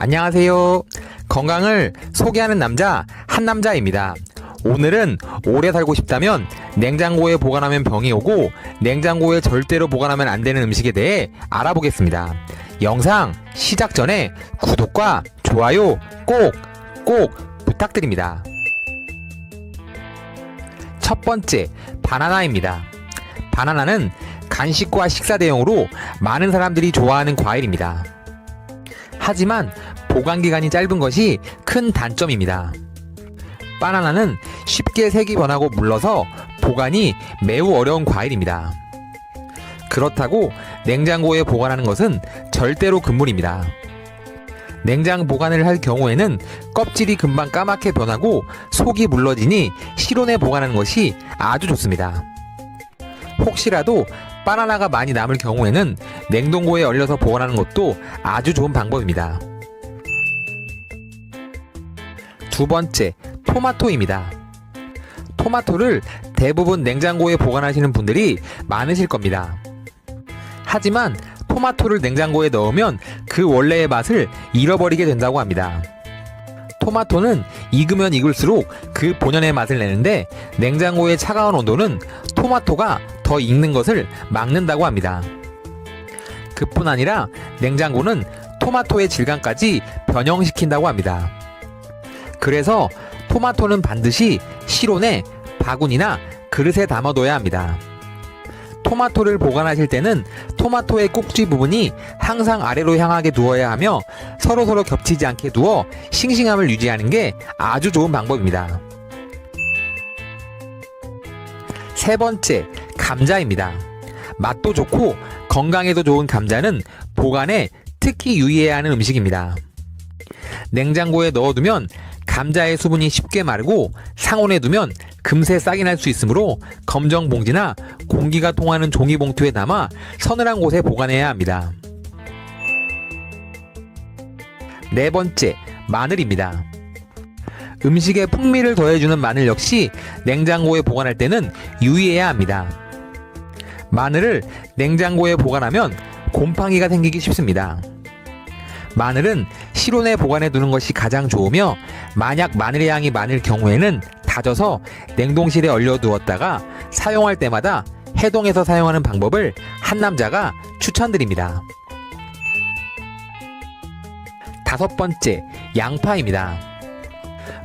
안녕하세요. 건강을 소개하는 남자 한남자입니다. 오늘은 오래 살고 싶다면 냉장고에 보관하면 병이 오고 냉장고에 절대로 보관하면 안 되는 음식에 대해 알아보겠습니다. 영상 시작 전에 구독과 좋아요 꼭 부탁드립니다. 첫 번째, 바나나입니다. 바나나는 간식과 식사 대용으로 많은 사람들이 좋아하는 과일입니다. 하지만 보관기간이 짧은 것이 큰 단점입니다. 바나나는 쉽게 색이 변하고 물러서 보관이 매우 어려운 과일입니다. 그렇다고 냉장고에 보관하는 것은 절대로 금물입니다. 냉장 보관을 할 경우에는 껍질이 금방 까맣게 변하고 속이 물러지니 실온에 보관하는 것이 아주 좋습니다. 혹시라도 바나나가 많이 남을 경우에는 냉동고에 얼려서 보관하는 것도 아주 좋은 방법입니다. 두 번째, 토마토입니다. 토마토를 대부분 냉장고에 보관하시는 분들이 많으실 겁니다. 하지만 토마토를 냉장고에 넣으면 그 원래의 맛을 잃어버리게 된다고 합니다. 토마토는 익으면 익을수록 그 본연의 맛을 내는데 냉장고의 차가운 온도는 토마토가 더 익는 것을 막는다고 합니다. 그뿐 아니라 냉장고는 토마토의 질감까지 변형시킨다고 합니다. 그래서 토마토는 반드시 실온에 바구니나 그릇에 담아둬야 합니다. 토마토를 보관하실 때는 토마토의 꼭지 부분이 항상 아래로 향하게 두어야 하며 서로서로 겹치지 않게 두어 싱싱함을 유지하는 게 아주 좋은 방법입니다. 세 번째, 감자입니다. 맛도 좋고 건강에도 좋은 감자는 보관에 특히 유의해야 하는 음식입니다. 냉장고에 넣어두면 감자의 수분이 쉽게 마르고 상온에 두면 금세 싹이 날 수 있으므로 검정 봉지나 공기가 통하는 종이봉투에 담아 서늘한 곳에 보관해야 합니다. 네 번째, 마늘입니다. 음식에 풍미를 더해주는 마늘 역시 냉장고에 보관할 때는 유의해야 합니다. 마늘을 냉장고에 보관하면 곰팡이가 생기기 쉽습니다. 마늘은 실온에 보관해 두는 것이 가장 좋으며 만약 마늘의 양이 많을 경우에는 다져서 냉동실에 얼려 두었다가 사용할 때마다 해동해서 사용하는 방법을 한남자가 추천드립니다. 다섯 번째, 양파입니다.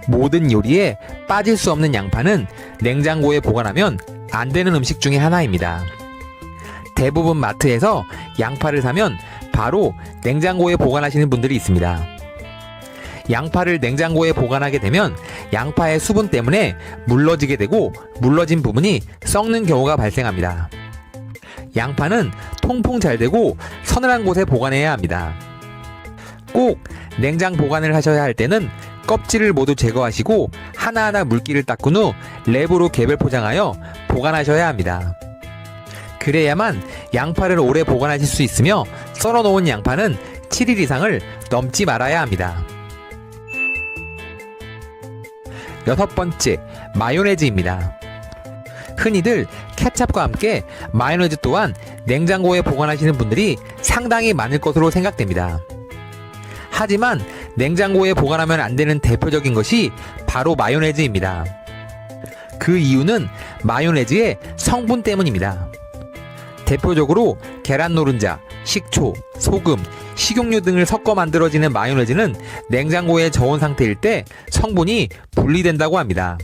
모든 요리에 빠질 수 없는 양파는 냉장고에 보관하면 안 되는 음식 중에 하나입니다. 대부분 마트에서 양파를 사면 바로 냉장고에 보관하시는 분들이 있습니다. 양파를 냉장고에 보관하게 되면 양파의 수분 때문에 물러지게 되고 물러진 부분이 썩는 경우가 발생합니다. 양파는 통풍 잘 되고 서늘한 곳에 보관해야 합니다. 꼭 냉장 보관을 하셔야 할 때는 껍질을 모두 제거하시고 하나하나 물기를 닦은 후 랩으로 개별 포장하여 보관하셔야 합니다. 그래야만 양파를 오래 보관하실 수 있으며 썰어놓은 양파는 7일 이상을 넘지 말아야 합니다. 여섯 번째, 마요네즈입니다. 흔히들 케첩과 함께 마요네즈 또한 냉장고에 보관하시는 분들이 상당히 많을 것으로 생각됩니다. 하지만 냉장고에 보관하면 안 되는 대표적인 것이 바로 마요네즈입니다. 그 이유는 마요네즈의 성분 때문입니다. 대표적으로 계란 노른자, 식초, 소금, 식용유 등을 섞어 만들어지는 마요네즈는 냉장고에 저온 상태일 때 성분이 분리된다고 합니다.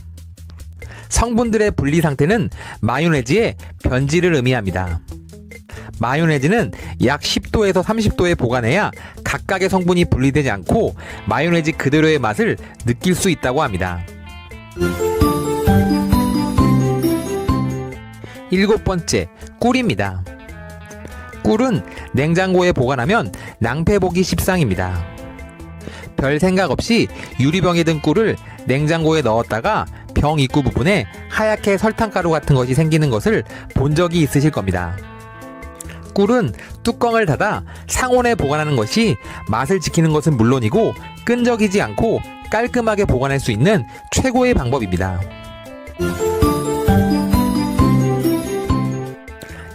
성분들의 분리 상태는 마요네즈의 변질을 의미합니다. 마요네즈는 약 10도에서 30도에 보관해야 각각의 성분이 분리되지 않고 마요네즈 그대로의 맛을 느낄 수 있다고 합니다. 일곱 번째, 꿀입니다. 꿀은 냉장고에 보관하면 낭패보기 십상입니다. 별 생각 없이 유리병에 든 꿀을 냉장고에 넣었다가 병 입구 부분에 하얗게 설탕가루 같은 것이 생기는 것을 본 적이 있으실 겁니다. 꿀은 뚜껑을 닫아 상온에 보관하는 것이 맛을 지키는 것은 물론이고 끈적이지 않고 깔끔하게 보관할 수 있는 최고의 방법입니다.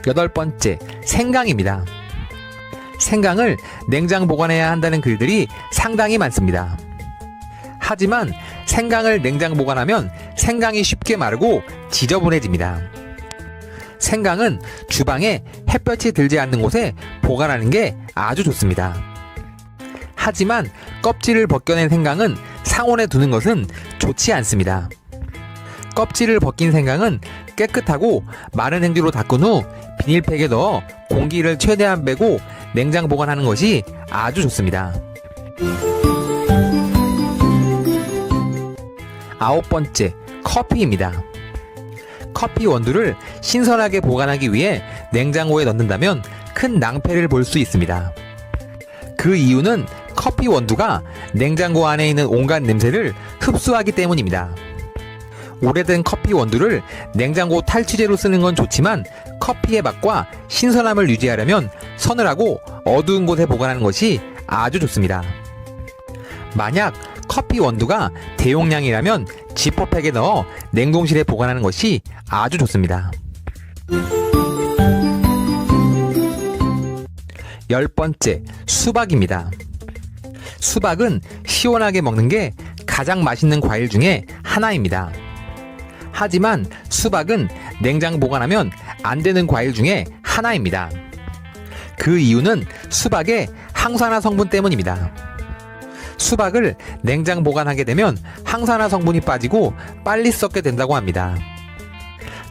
여덟 번째, 생강입니다. 생강을 냉장 보관해야 한다는 글들이 상당히 많습니다. 하지만 생강을 냉장 보관하면 생강이 쉽게 마르고 지저분해집니다. 생강은 주방에 햇볕이 들지 않는 곳에 보관하는 게 아주 좋습니다. 하지만 껍질을 벗겨낸 생강은 상온에 두는 것은 좋지 않습니다. 껍질을 벗긴 생강은 깨끗하고 마른 행주로 닦은 후 비닐팩에 넣어 공기를 최대한 빼고 냉장 보관하는 것이 아주 좋습니다. 9번째, 커피입니다. 커피 원두를 신선하게 보관하기 위해 냉장고에 넣는다면 큰 낭패를 볼 수 있습니다. 그 이유는 커피 원두가 냉장고 안에 있는 온갖 냄새를 흡수하기 때문입니다. 오래된 커피 원두를 냉장고 탈취제로 쓰는 건 좋지만 커피의 맛과 신선함을 유지하려면 서늘하고 어두운 곳에 보관하는 것이 아주 좋습니다. 만약 커피 원두가 대용량이라면 지퍼백에 넣어 냉동실에 보관하는 것이 아주 좋습니다. 10번째, 수박입니다. 수박은 시원하게 먹는 게 가장 맛있는 과일 중에 하나입니다. 하지만 수박은 냉장 보관하면 안 되는 과일 중에 하나입니다. 그 이유는 수박의 항산화 성분 때문입니다. 수박을 냉장 보관하게 되면 항산화 성분이 빠지고 빨리 썩게 된다고 합니다.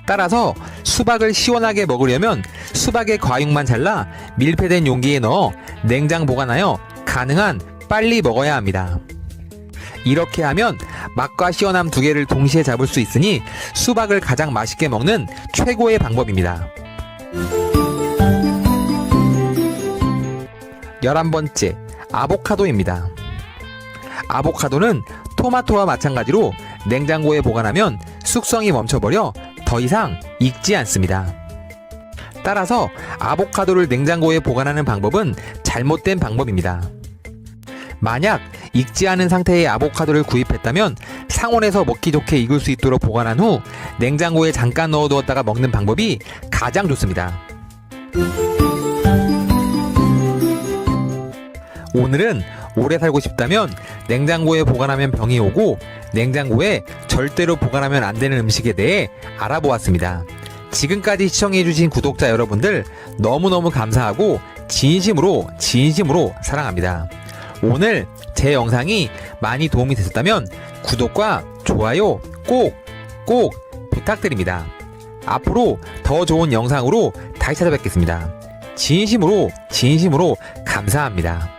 따라서 수박을 시원하게 먹으려면 수박의 과육만 잘라 밀폐된 용기에 넣어 냉장 보관하여 가능한 빨리 먹어야 합니다. 이렇게 하면 맛과 시원함 두 개를 동시에 잡을 수 있으니 수박을 가장 맛있게 먹는 최고의 방법입니다. 11번째, 아보카도입니다. 아보카도는 토마토와 마찬가지로 냉장고에 보관하면 숙성이 멈춰버려 더 이상 익지 않습니다. 따라서 아보카도를 냉장고에 보관하는 방법은 잘못된 방법입니다. 만약 익지 않은 상태의 아보카도를 구입했다면 상온에서 먹기 좋게 익을 수 있도록 보관한 후 냉장고에 잠깐 넣어두었다가 먹는 방법이 가장 좋습니다. 오늘은 오래 살고 싶다면 냉장고에 보관하면 병이 오고 냉장고에 절대로 보관하면 안 되는 음식에 대해 알아보았습니다. 지금까지 시청해주신 구독자 여러분들 너무너무 감사하고 진심으로 사랑합니다. 오늘 제 영상이 많이 도움이 되셨다면 구독과 좋아요 꼭 부탁드립니다. 앞으로 더 좋은 영상으로 다시 찾아뵙겠습니다. 진심으로 감사합니다.